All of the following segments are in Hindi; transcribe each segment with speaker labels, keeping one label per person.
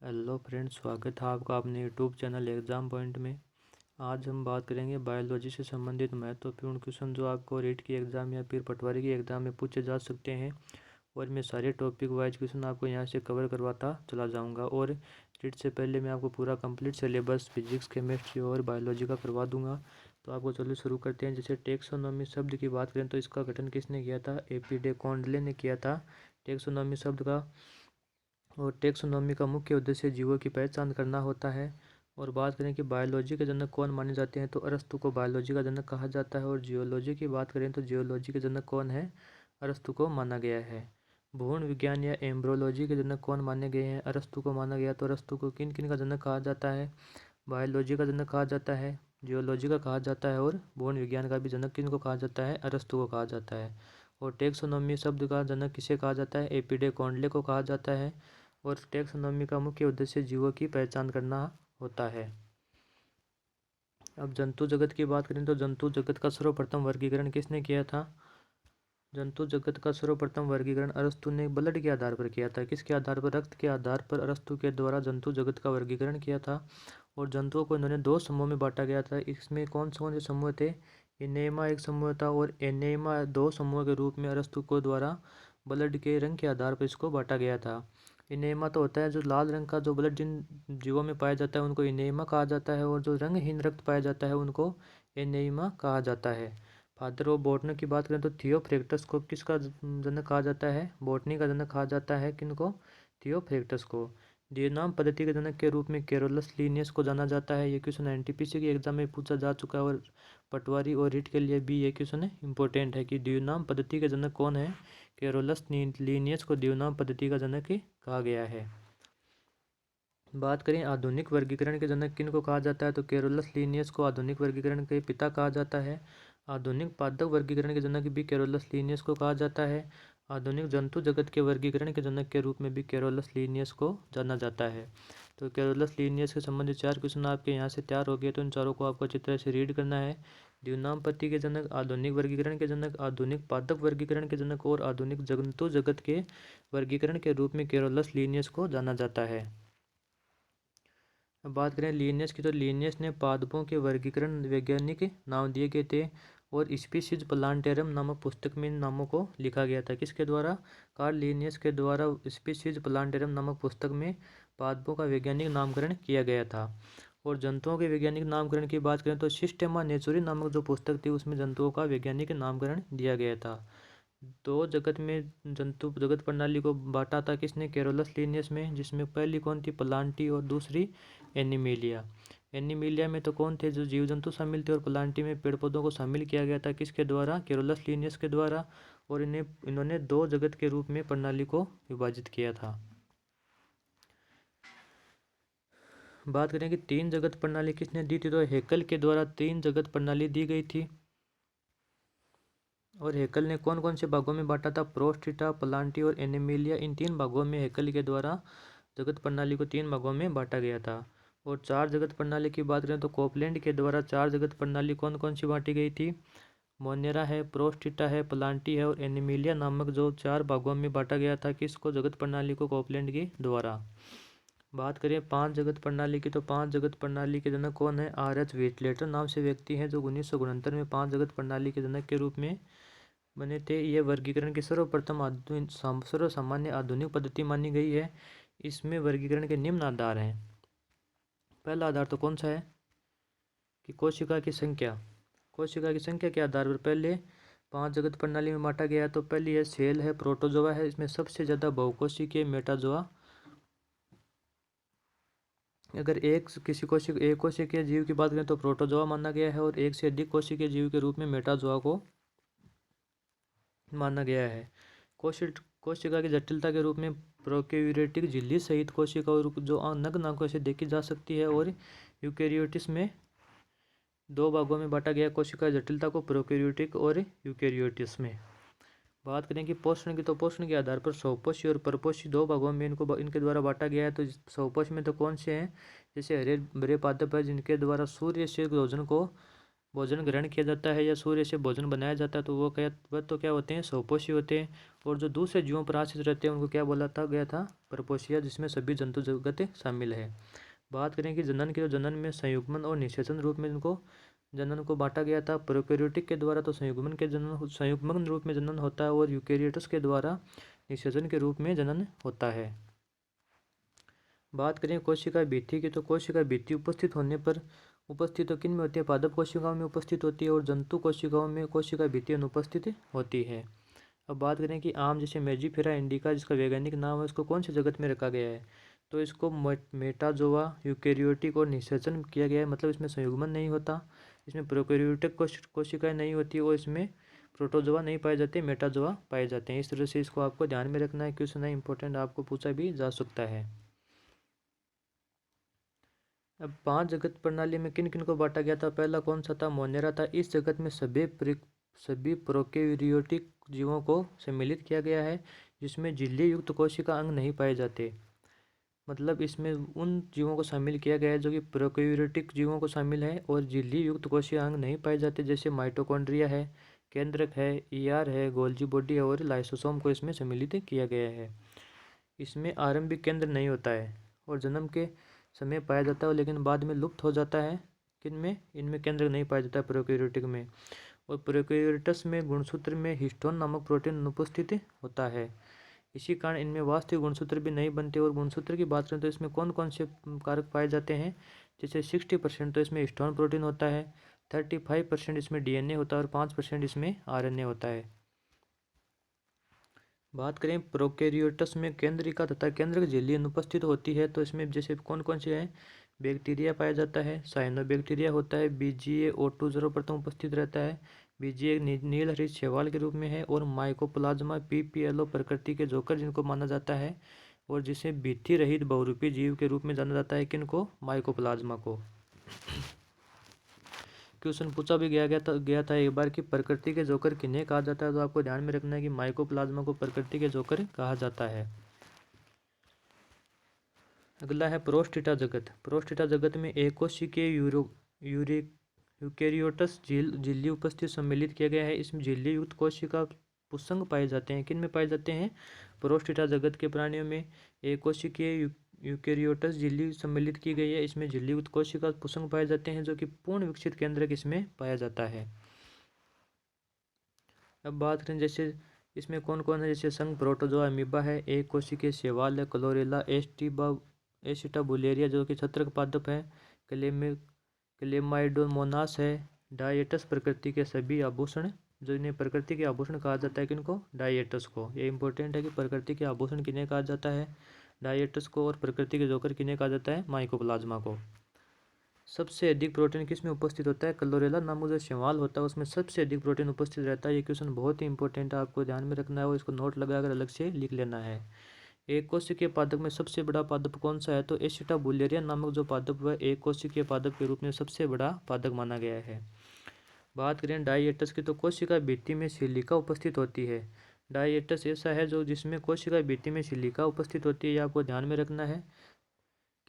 Speaker 1: हेलो फ्रेंड्स, स्वागत है आपका अपने यूट्यूब चैनल एग्ज़ाम पॉइंट में। आज हम बात करेंगे बायोलॉजी से संबंधित महत्वपूर्ण क्वेश्चन जो आपको रीट की एग्ज़ाम या फिर पटवारी की एग्ज़ाम में पूछे जा सकते हैं। और मैं सारे टॉपिक वाइज क्वेश्चन आपको यहाँ से कवर करवाता चला जाऊँगा। और रीट से पहले मैं आपको पूरा कंप्लीट सिलेबस फिजिक्स, केमिस्ट्री और बायोलॉजी का करवा दूँगा। तो आपको चलिए शुरू करते हैं। जैसे टेक्सोनॉमी शब्द की बात करें तो इसका गठन किसने किया था? AP डे कॉन्डले ने किया था टेक्सोनॉमी शब्द का। और टेक्सोनॉमी का मुख्य उद्देश्य जीवों की पहचान करना होता है। और बात करें कि बायोलॉजी के जनक कौन माने जाते हैं तो अरस्तु को बायोलॉजी का जनक कहा जाता है। और जियोलॉजी की बात करें तो जियोलॉजी के जनक कौन है? अरस्तु को माना गया है। भ्रूण विज्ञान या एम्ब्रोलॉजी के जनक कौन माने गए हैं? अरस्तु को माना गया। तो अरस्तु को किन किन का जनक कहा जाता है? बायोलॉजी का जनक कहा जाता है, जियोलॉजी का कहा जाता है, और भ्रूण विज्ञान का भी जनक किनको कहा जाता है? अरस्तु को कहा जाता है। और टेक्सोनॉमी शब्द का जनक किसे कहा जाता है? AP डे कॉन्डले को कहा जाता है। और टेक्सोनॉमी का मुख्य उद्देश्य जीवों की पहचान करना होता है। अब जंतु जगत की बात करें तो जंतु जगत का सर्वप्रथम वर्गीकरण किसने किया था? जंतु जगत का सर्वप्रथम वर्गीकरण अरस्तु ने ब्लड के आधार पर किया था। किसके आधार पर? रक्त के आधार पर अरस्तु के द्वारा जंतु जगत का वर्गीकरण किया था। और जंतुओं को इन्होंने दो समूह में बांटा गया था। इसमें कौन से समूह थे? एनेमा एक समूह था और एनेमा दो समूह के रूप में अरस्तु को द्वारा ब्लड के रंग के आधार पर इसको बांटा गया था। इनेमा तो होता है जो लाल रंग का जो ब्लड जिन जीवों में पाया जाता है उनको इनेमा कहा जाता है। और जो रंगहीन रक्त पाया जाता है उनको एनेमा कहा जाता है। फादर ऑफ बॉटनी की बात करें तो थियोफ्रैक्टस को किसका जनक कहा जाता है? बॉटनी का जनक कहा जाता है। किनको? थियोफ्रैक्टस को। डियोनाम पद्धति के जनक के रूप में कैरोलस लीनियस को जाना जाता है। ये क्वेश्चन NTPC की एग्जाम में पूछा जा चुका है और पटवारी और रीट के लिए भी ये क्वेश्चन इंपॉर्टेंट है कि डियोनाम पद्धति के जनक कौन है? कैरोलस लीनियस को डियोनाम पद्धति का जनक कहा गया है। बात करें आधुनिक वर्गीकरण के जनक किन को कहा जाता है तो कैरोलस लीनियस को आधुनिक वर्गीकरण के पिता कहा जाता है। आधुनिक पादप वर्गीकरण के जनक भी कैरोलस लीनियस को कहा जाता है। आधुनिक जंतु जगत के वर्गीकरण के जनक के रूप में भी कैरोलस लीनियस को जाना जाता है। तो कैरोलस लीनियस के संबंधित 4 क्वेश्चन आपके यहाँ से तैयार हो गए। तो इन चारों को आपको अच्छी तरह से रीड करना है। डियोनाम पद्धति के जनक, आधुनिक वर्गीकरण के जनक, आधुनिक पादप वर्गीकरण के जनक और आधुनिक जंतु जगत के वर्गीकरण के रूप में कैरोलस लीनियस को जाना जाता है। अब बात करें लीनियस की तो लीनियस ने पादपों के वर्गीकरण वैज्ञानिक नाम दिए गए थे। और स्पीसीज प्लांटेरम नामक पुस्तक में इन नामों को लिखा गया था। किसके द्वारा? कार्ल लीनियस के द्वारा स्पीसीज प्लांटेरम नामक पुस्तक में पादपों का वैज्ञानिक नामकरण किया गया था। और जंतुओं के वैज्ञानिक नामकरण की बात करें तो सिस्टेमा नेचुरी नामक जो पुस्तक थी उसमें जंतुओं का वैज्ञानिक नामकरण दिया गया था। दो जगत में जंतु जगत प्रणाली को बांटा था किसने? कैरोलस लीनियस में, जिसमें पहली कौन थी? प्लांटी और दूसरी एनिमिलिया। एनिमिलिया में तो कौन थे? जो जीव जंतु शामिल थे। और प्लांटी में पेड़ पौधों को शामिल किया गया था। किसके द्वारा? कैरोलस लीनियस के द्वारा। और इन्होंने दो जगत के रूप में प्रणाली को विभाजित किया था। बात करें कि तीन जगत प्रणाली किसने दी थी तो हेकल के द्वारा तीन जगत प्रणाली दी गई थी। और हेकल ने कौन कौन से भागों में बांटा था? प्रोस्टिटा, प्लांटी और एनिमिलिया। इन तीन भागों में हेकल के द्वारा जगत प्रणाली को तीन भागों में बांटा गया था। और चार जगत प्रणाली की बात करें तो कोपलैंड के द्वारा चार जगत प्रणाली कौन कौन सी बांटी गई थी? मोनेरा है, प्रोस्टिटा है, प्लांटी है और एनिमिलिया नामक जो चार भागों में बांटा गया था किसको? जगत प्रणाली को कोपलैंड के द्वारा। बात करें पांच जगत प्रणाली की तो पांच जगत प्रणाली के जनक कौन है? RH व्हिटलेटर नाम से व्यक्ति हैं जो 1969 में पांच जगत प्रणाली के जनक के रूप में बने थे। यह वर्गीकरण की सर्वप्रथम सर्वसामान्य आधुनिक पद्धति मानी गई है। इसमें वर्गीकरण के निम्न आधार हैं। पहला आधार तो कौन सा है कि कोशिका की संख्या। कोशिका की संख्या के आधार पर पहले पांच जगत प्रणाली में बांटा गया है। तो पहली है सेल है, प्रोटोजोआ है। इसमें सबसे ज़्यादा बहुकोशिकीय मेटाजोआ। अगर एक कोशिकीय जीव की बात करें तो प्रोटोजोआ माना गया है। और एक से अधिक कोशिकीय जीव के रूप में मेटाजोआ को माना गया है। कोशिका की जटिलता के रूप में प्रोकैरियोटिक झिल्ली सहित कोशिका और जो नग्न आंखों से देखी जा सकती है। और यूकेरियोटिस में दो भागों में बांटा गया कोशिका जटिलता को, प्रोकैरियोटिक और यूकेरियोटिस में। बात करें कि पोषण की तो पोषण के आधार पर स्वपोषी और परपोषी दो भागों में इनके द्वारा बांटा गया है। तो स्वपोषी में तो कौन से हैं? जैसे हरे भरे पादप है जिनके द्वारा सूर्य से भोजन को भोजन ग्रहण किया जाता है या सूर्य से भोजन बनाया जाता है तो वह तो क्या होते हैं, स्वपोषी होते हैं। और जो दूसरे जीवों पर आश्रित रहते हैं उनको क्या बोला था गया था, परपोषिया, जिसमें सभी जंतु जगत शामिल है। बात करें कि जनन के, जनन में संयुग्मन और निषेचन रूप में इनको जनन को बांटा गया था। प्रोकैरियोटिक के द्वारा तो संयुग्मन रूप में जनन होता है और यूकेरियोट्स के द्वारा निषेचन के रूप में जनन होता है। बात करें कोशिका भित्ति की, तो कोशिका भित्ति उपस्थित तो किन में होती है, पादप कोशिकाओं में उपस्थित होती है और जंतु कोशिकाओं में कोशिका भित्ति अनुपस्थित होती है। अब बात करें कि आम जैसे मेजिफेरा इंडिका, जिसका वैज्ञानिक नाम है, उसको कौन से जगत में रखा गया है, तो इसको मेटाजोआ, यूकेरियोटिक और निषेचन किया गया है। मतलब इसमें संयुग्मन नहीं होता, इसमें प्रोकैरियोटिक कोशिकाएं नहीं होती और इसमें प्रोटोजोआ नहीं पाए जाते, मेटाजोआ पाए जाते हैं। इस तरह से इसको आपको ध्यान में रखना है, क्वेश्चन है इंपॉर्टेंट, आपको पूछा भी जा सकता है। अब 5 जगत प्रणाली में किन किन को बांटा गया था, पहला कौन सा था, मोनेरा था। इस जगत में सभी प्रोकैरियोटिक जीवों को सम्मिलित किया गया है जिसमें झिल्ली युक्त कोशिका अंग नहीं पाए जाते। मतलब इसमें उन जीवों को शामिल किया गया है जो कि प्रोकैरियोटिक जीवों को शामिल है और झिल्ली युक्त कोशिका अंग नहीं पाए जाते, जैसे माइटोकॉन्ड्रिया है, केंद्रक है, ईआर है, गोल्जी बॉडी है और लाइसोसोम को इसमें सम्मिलित किया गया है। इसमें आरंभिक केंद्र नहीं होता है और जन्म के समय पाया जाता है लेकिन बाद में लुप्त हो जाता है। किनमें, इनमें केंद्र नहीं पाया जाता है प्रोकैरियोटिक में। और प्रोकैरियोट्स में गुणसूत्र में हिस्टोन नामक प्रोटीन अनुपस्थित होता है। इसी कारण इनमें वास्तविक गुणसूत्र भी नहीं बनते। और गुणसूत्र की बात करें तो इसमें कौन कौन से कारक पाए जाते हैं, जैसे 60% तो इसमें हिस्टोन प्रोटीन होता है, 35% इसमें डीएनए होता है और 5% इसमें आरएनए होता है। बात करें प्रोकैरियोट्स में केंद्रिका तथा केंद्रक झिल्ली अनुपस्थित होती है, तो इसमें जैसे कौन कौन से हैं, बैक्टीरिया पाया जाता है, साइनोबैक्टीरिया होता है, BGA-O2 सर्वप्रथम उपस्थित रहता है, BGA नील हरित शैवाल के रूप में है, और माइकोप्लाज्मा PPLO प्रकृति के जोकर जिनको माना जाता है और जिसे भित्ति रहित बहुरूपी जीव के रूप में जाना जाता है, किनको, माइकोप्लाज्मा को। क्वेश्चन पूछा भी गया था एक बार कि प्रकृति के जोकर किन्हें कहा जाता है, तो आपको ध्यान में रखना है कि माइकोप्लाज्मा को प्रकृति के जोकर कहा जाता है। अगला है प्रोस्टिटा जगत। प्रोस्टिटा जगत में एक कोशिकीय यूकेरियोट्स झिल्ली उपस्थित सम्मिलित किया गया है। इसमें झिल्ली युक्त कोशिका पुंसंग पाए जाते हैं। किन में पाए जाते हैं, प्रोस्टिटा जगत के प्राणियों में एक कोशिकीय यूकेरियोट्स झिल्ली सम्मिलित की गई है। इसमें झिल्ली युक्त कोशिका पुंसंग पाए जाते हैं जो कि पूर्ण विकसित केंद्रक इसमें पाया जाता है। अब बात करें जैसे इसमें कौन कौन है, जैसे संघ प्रोटोजोआ अमीबा है, एक कोशिकीय शैवाल है, क्लोरेला एसिटाबुलेरिया जो कि छत्रक पादप है, क्लेमाइडोमोनास है, डायेटस प्रकृति के सभी आभूषण, जो इन्हें प्रकृति के आभूषण कहा जाता है, किनको, डायेटस को। ये इंपॉर्टेंट है कि प्रकृति के आभूषण किन्हें कहा जाता है, डायेटस को, और प्रकृति के जोकर किन्हें कहा जाता है, माइकोप्लाज्मा को। सबसे अधिक प्रोटीन किस में उपस्थित होता है, क्लोरेला नामक जो शैवाल होता है उसमें सबसे अधिक प्रोटीन उपस्थित रहता है। ये क्वेश्चन बहुत ही इंपॉर्टेंट है, आपको ध्यान में रखना है और इसको नोट लगाकर अलग से लिख लेना है। एक कोशिकीय पादप में सबसे बड़ा पादप कौन सा है, तो एसिटाबुलेरिया नामक जो पादप वह एक कोशिकीय पादप के रूप में सबसे बड़ा पादप माना गया है। बात करें डायेटस की, तो कोशिका भित्ति में सिलिका उपस्थित होती है। डायेटस ऐसा है जो जिसमें कोशिका भित्ति में सिलिका उपस्थित होती है, ये आपको ध्यान में रखना है।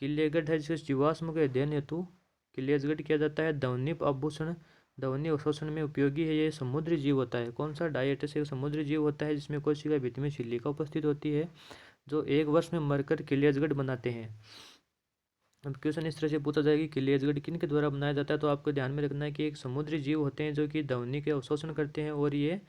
Speaker 1: किलेगढ़ है जिसे जीवाश्म के अध्ययन हेतु किलेजगढ़ किया जाता है। ध्वनिक आभूषण ध्वनि अवशोषण में उपयोगी है, ये समुद्री जीव होता है। कौन सा, डायेटस एक समुद्री जीव होता है जिसमें कोशिका भित्ति में सिलिका उपस्थित होती है, जो एक वर्ष में मरकर किलेजगढ़ बनाते हैं। अब क्वेश्चन इस तरह से पूछा जाएगा कि किलेजगढ़ किन के द्वारा बनाया जाता है, तो आपको ध्यान में रखना है कि एक समुद्री जीव होते हैं जो कि ध्वनि के अवशोषण करते हैं और ये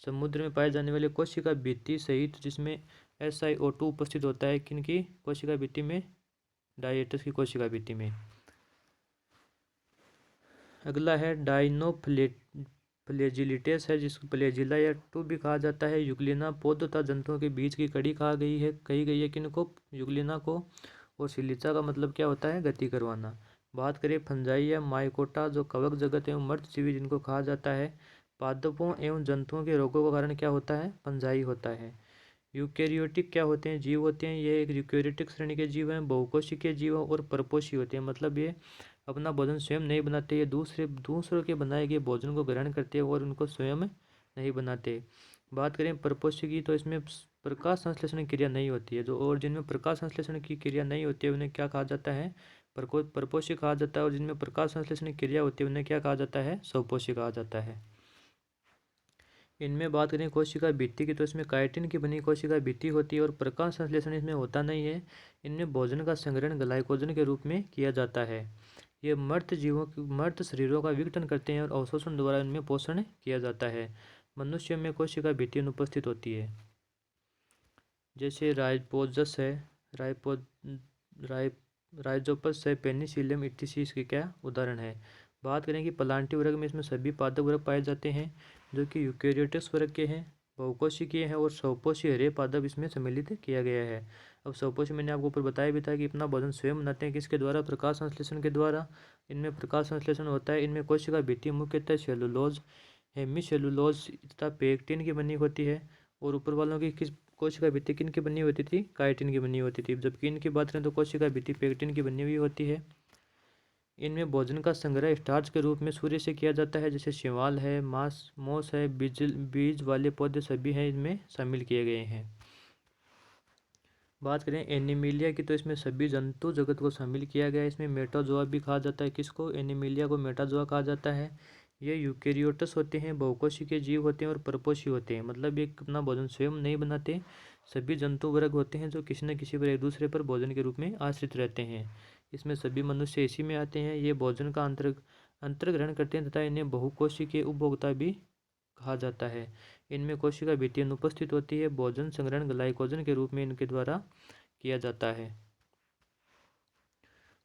Speaker 1: समुद्र में पाए जाने वाले कोशिका भित्ति सहित जिसमें SiO2 उपस्थित होता है, किनकी कोशिका भित्ति में, डायेटस की कोशिका भित्ति में। अगला है डाइनोफ्लेजिलिटेस है जिसको फ्लेजिला या ट्यूब भी कहा जाता है। युगलिना पौध तथा जंतुओं के बीच की कड़ी कही गई है किनको, युगलिना को। और सिलिचा का मतलब क्या होता है, गति करवाना। बात करें फंजाई या माइकोटा जो कवक जगत एवं मर्त्यजीवी जिनको कहा जाता है। पादपों एवं जंतुओं के रोगों का कारण क्या होता है, फंजाई होता है। यूकेरियोटिक क्या होते हैं, जीव होते हैं, ये एक यूकेरियोटिक श्रेणी के जीव हैं, बहुकोशिकीय जीव और परपोषी होते हैं। मतलब ये अपना भोजन स्वयं नहीं बनाते, ये दूसरों के बनाए गए भोजन को ग्रहण करते हैं और उनको स्वयं नहीं बनाते। बात करें परपोषी की, तो इसमें प्रकाश संश्लेषण की क्रिया नहीं होती है, जो और जिनमें प्रकाश संश्लेषण की क्रिया नहीं होती है उन्हें क्या कहा जाता है, परपोषी कहा जाता है, और जिनमें प्रकाश संश्लेषण की क्रिया होती है उन्हें क्या कहा जाता है, स्वपोषी कहा जाता है। इनमें बात करें कोशिका भित्ति की, तो इसमें काइटिन की बनी कोशिका भित्ति होती है और प्रकाश संश्लेषण इसमें होता नहीं है। इनमें भोजन का संग्रहण ग्लाइकोजन के रूप में किया जाता है। ये मर्त शरीरों का विघटन करते हैं और अवशोषण द्वारा इनमें पोषण किया जाता है। मनुष्य में कोशिका भित्ति अनुपस्थित होती है। जैसे राइपोजस है, राइपो राइ राइजोपस है, पेनिसिलियम इत्यादि इसके क्या उदाहरण है। बात करें कि प्लांटी वर्ग में इसमें सभी पादप वर्ग पाए जाते हैं जो कि यूकेरियोटिक वर्ग के हैं, बहुकोशिकीय हैं और स्वपोषी हरे पादप इसमें सम्मिलित किया गया है। अब स्वपोषी मैंने आपको ऊपर बताया भी था कि अपना भोजन स्वयं बनाते हैं, किसके द्वारा, प्रकाश संश्लेषण के द्वारा। इनमें प्रकाश संश्लेषण होता है। इनमें कोशिका भित्ति मुख्यतः सेलुलोज, हेमीसेलुलोज तथा पेक्टिन की बनी होती है, और ऊपर वालों की किस कोशिका भित्ति किन की बनी होती थी, काइटिन की बनी होती थी। जबकि इनकी बात करें तो कोशिका भित्ति पेक्टिन की बनी हुई होती है। इनमें भोजन का संग्रह स्टार्च के रूप में सूर्य से किया जाता है, जैसे शैवाल है, मोस है, बीज वाले पौधे सभी हैं इनमें शामिल किए गए हैं। बात करें एनिमिलिया की, तो इसमें सभी जंतु जगत को शामिल किया गया है। इसमें मेटाजोआ भी कहा जाता है, किसको, एनिमिलिया को मेटाजोआ कहा जाता है। ये यूकेरियोटस होते हैं, बहुकोशिकीय जीव होते हैं और परपोषी होते हैं, मतलब ये अपना भोजन स्वयं नहीं बनाते। सभी जंतु वर्ग होते हैं जो किसी न किसी पर एक दूसरे पर भोजन के रूप में आश्रित रहते हैं। इसमें सभी मनुष्य इसी में आते हैं। ये भोजन का अंतर ग्रहण करते हैं तथा इन्हें बहुकोशिकीय उपभोक्ता भी कहा जाता है। इनमें कोशिका भित्ति अनुपस्थित होती है। भोजन संग्रहण ग्लाइकोजन के रूप में इनके द्वारा किया जाता है।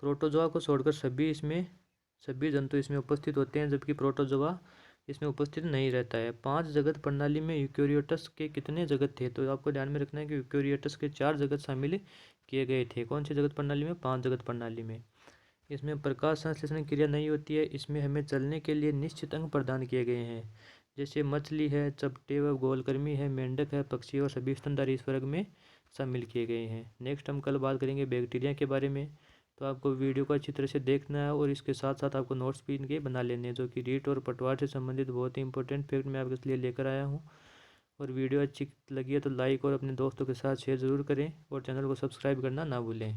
Speaker 1: प्रोटोजोआ को छोड़कर सभी जंतु इसमें उपस्थित होते हैं, जबकि प्रोटोजोआ इसमें उपस्थित नहीं रहता है। 5 जगत प्रणाली में यूकेरियोटस के कितने जगत थे, तो आपको ध्यान में रखना है कि यूकेरियोटस के 4 जगत शामिल किए गए थे। कौन सी जगत प्रणाली में, 5 जगत प्रणाली में। इसमें प्रकाश संश्लेषण क्रिया नहीं होती है। इसमें हमें चलने के लिए निश्चित अंग प्रदान किए गए हैं, जैसे मछली है, चपटे व गोलकृमि है, मेंढक है, पक्षी और सभी स्तनधारी इस वर्ग में शामिल किए गए हैं। नेक्स्ट हम कल बात करेंगे बैक्टीरिया के बारे में। तो आपको वीडियो को अच्छी तरह से देखना है और इसके साथ साथ आपको नोट्स भी इनके बना लेने हैं, जो कि रीट और पटवार से संबंधित बहुत ही इंपॉर्टेंट फैक्ट मैं आपके लिए लेकर आया हूँ। और वीडियो अच्छी लगी है तो लाइक और अपने दोस्तों के साथ शेयर ज़रूर करें और चैनल को सब्सक्राइब करना ना भूलें।